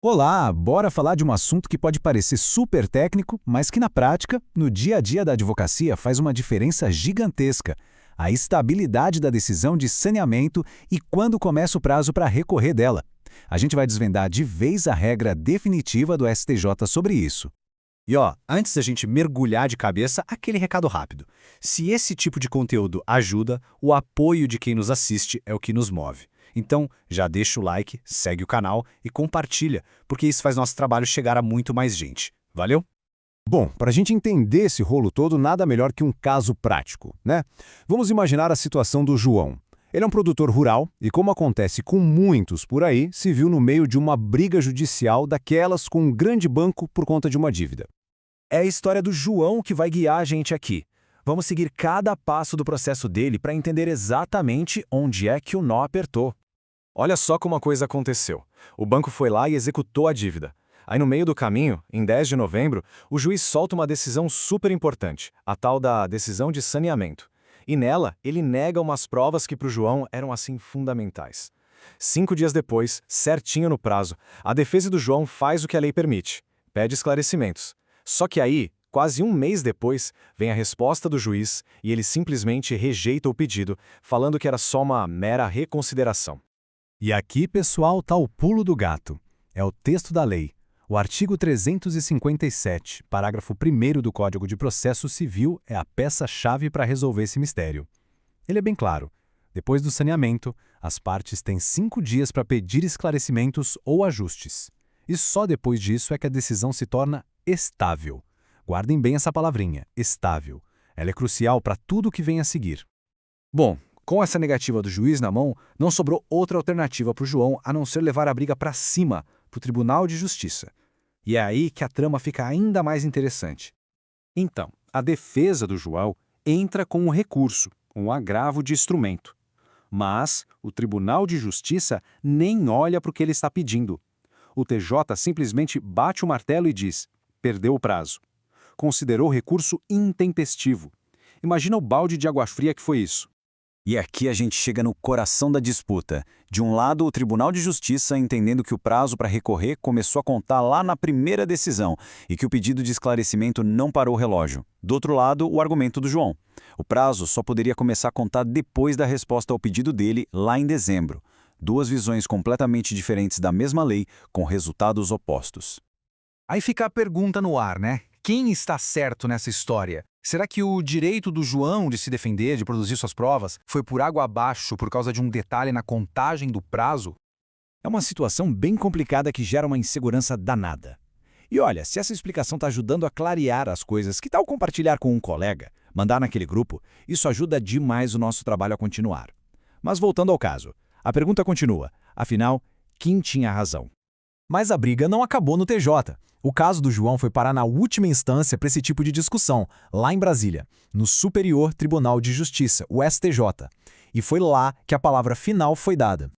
Olá, bora falar de um assunto que pode parecer super técnico, mas que na prática, no dia a dia da advocacia, faz uma diferença gigantesca. A estabilidade da decisão de saneamento e quando começa o prazo para recorrer dela. A gente vai desvendar de vez a regra definitiva do STJ sobre isso. E ó, antes da gente mergulhar de cabeça, aquele recado rápido. Se esse tipo de conteúdo ajuda, o apoio de quem nos assiste é o que nos move. Então, já deixa o like, segue o canal e compartilha, porque isso faz nosso trabalho chegar a muito mais gente. Valeu? Bom, para a gente entender esse rolo todo, nada melhor que um caso prático, né? Vamos imaginar a situação do João. Ele é um produtor rural e, como acontece com muitos por aí, se viu no meio de uma briga judicial daquelas com um grande banco por conta de uma dívida. É a história do João que vai guiar a gente aqui. Vamos seguir cada passo do processo dele para entender exatamente onde é que o nó apertou. Olha só como a coisa aconteceu. O banco foi lá e executou a dívida. Aí no meio do caminho, em 10 de novembro, o juiz solta uma decisão super importante, a tal da decisão de saneamento. E nela, ele nega umas provas que para o João eram assim fundamentais. 5 dias depois, certinho no prazo, a defesa do João faz o que a lei permite, pede esclarecimentos. Só que aí, quase um mês depois, vem a resposta do juiz e ele simplesmente rejeita o pedido, falando que era só uma mera reconsideração. E aqui, pessoal, está o pulo do gato. É o texto da lei. O artigo 357, parágrafo 1º do Código de Processo Civil é a peça-chave para resolver esse mistério. Ele é bem claro. Depois do saneamento, as partes têm 5 dias para pedir esclarecimentos ou ajustes. E só depois disso é que a decisão se torna estável. Guardem bem essa palavrinha, estável. Ela é crucial para tudo o que vem a seguir. Bom, com essa negativa do juiz na mão, não sobrou outra alternativa para o João a não ser levar a briga para cima, para o Tribunal de Justiça. E é aí que a trama fica ainda mais interessante. Então, a defesa do João entra com um recurso, um agravo de instrumento. Mas o Tribunal de Justiça nem olha para o que ele está pedindo. O TJ simplesmente bate o martelo e diz: perdeu o prazo. Considerou o recurso intempestivo. Imagina o balde de água fria que foi isso. E aqui a gente chega no coração da disputa. De um lado, o Tribunal de Justiça entendendo que o prazo para recorrer começou a contar lá na primeira decisão e que o pedido de esclarecimento não parou o relógio. Do outro lado, o argumento do João. O prazo só poderia começar a contar depois da resposta ao pedido dele, lá em dezembro. Duas visões completamente diferentes da mesma lei, com resultados opostos. Aí fica a pergunta no ar, né? Quem está certo nessa história? Será que o direito do João de se defender, de produzir suas provas, foi por água abaixo por causa de um detalhe na contagem do prazo? É uma situação bem complicada que gera uma insegurança danada. E olha, se essa explicação está ajudando a clarear as coisas, que tal compartilhar com um colega, mandar naquele grupo? Isso ajuda demais o nosso trabalho a continuar. Mas voltando ao caso, a pergunta continua. Afinal, quem tinha razão? Mas a briga não acabou no TJ. O caso do João foi parar na última instância para esse tipo de discussão, lá em Brasília, no Superior Tribunal de Justiça, o STJ. E foi lá que a palavra final foi dada.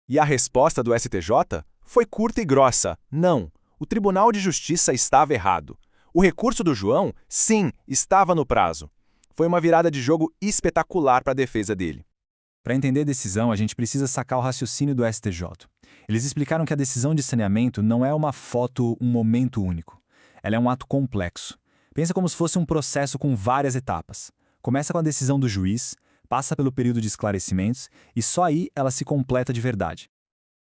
E a resposta do STJ foi curta e grossa: não, o Tribunal de Justiça estava errado. O recurso do João, sim, estava no prazo. Foi uma virada de jogo espetacular para a defesa dele. Para entender a decisão, a gente precisa sacar o raciocínio do STJ. Eles explicaram que a decisão de saneamento não é uma foto, um momento único. Ela é um ato complexo. Pensa como se fosse um processo com várias etapas. Começa com a decisão do juiz, passa pelo período de esclarecimentos e só aí ela se completa de verdade.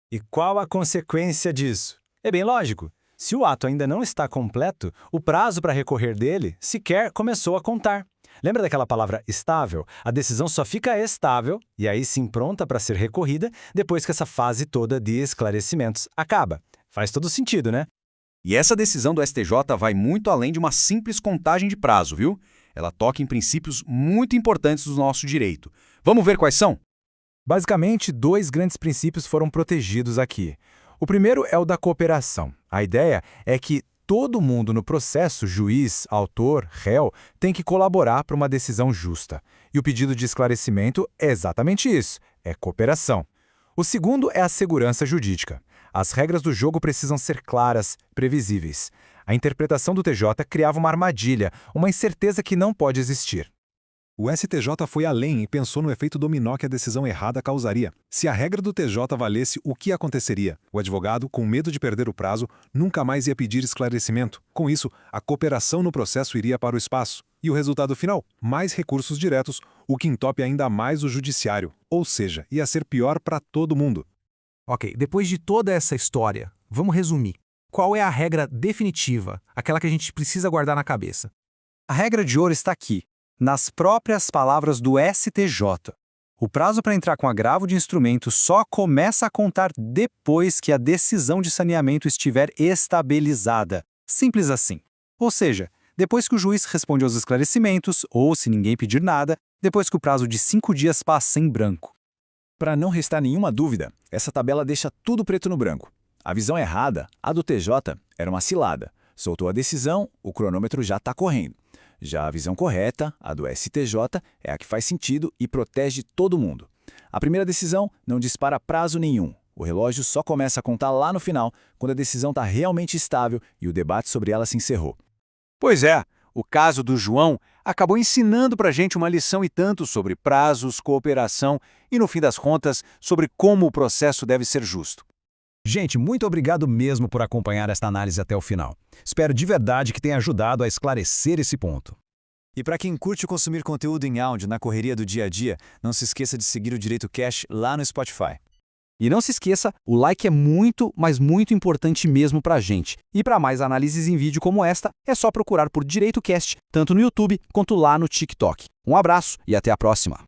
E qual a consequência disso? É bem lógico. Se o ato ainda não está completo, o prazo para recorrer dele sequer começou a contar. Lembra daquela palavra estável? A decisão só fica estável e aí sim pronta para ser recorrida depois que essa fase toda de esclarecimentos acaba. Faz todo sentido, né? E essa decisão do STJ vai muito além de uma simples contagem de prazo, viu? Ela toca em princípios muito importantes do nosso direito. Vamos ver quais são? Basicamente, 2 grandes princípios foram protegidos aqui. O primeiro é o da cooperação. A ideia é que todo mundo no processo, juiz, autor, réu, tem que colaborar para uma decisão justa. E o pedido de esclarecimento é exatamente isso, é cooperação. O segundo é a segurança jurídica. As regras do jogo precisam ser claras, previsíveis. A interpretação do TJ criava uma armadilha, uma incerteza que não pode existir. O STJ foi além e pensou no efeito dominó que a decisão errada causaria. Se a regra do TJ valesse, o que aconteceria? O advogado, com medo de perder o prazo, nunca mais ia pedir esclarecimento. Com isso, a cooperação no processo iria para o espaço. E o resultado final? Mais recursos diretos, o que entope ainda mais o judiciário. Ou seja, ia ser pior para todo mundo. Ok, depois de toda essa história, vamos resumir. Qual é a regra definitiva, aquela que a gente precisa guardar na cabeça? A regra de ouro está aqui, nas próprias palavras do STJ. O prazo para entrar com agravo de instrumento só começa a contar depois que a decisão de saneamento estiver estabilizada. Simples assim. Ou seja, depois que o juiz responde aos esclarecimentos, ou, se ninguém pedir nada, depois que o prazo de 5 dias passa em branco. Para não restar nenhuma dúvida, essa tabela deixa tudo preto no branco. A visão errada, a do TJ, era uma cilada. Soltou a decisão, o cronômetro já está correndo. Já a visão correta, a do STJ, é a que faz sentido e protege todo mundo. A primeira decisão não dispara prazo nenhum. O relógio só começa a contar lá no final, quando a decisão está realmente estável e o debate sobre ela se encerrou. Pois é, o caso do João acabou ensinando para a gente uma lição e tanto sobre prazos, cooperação e, no fim das contas, sobre como o processo deve ser justo. Gente, muito obrigado mesmo por acompanhar esta análise até o final. Espero de verdade que tenha ajudado a esclarecer esse ponto. E para quem curte consumir conteúdo em áudio na correria do dia a dia, não se esqueça de seguir o Direito Cash lá no Spotify. E não se esqueça, o like é muito, mas muito importante mesmo pra gente. E para mais análises em vídeo como esta, é só procurar por Direito Cast, tanto no YouTube quanto lá no TikTok. Um abraço e até a próxima!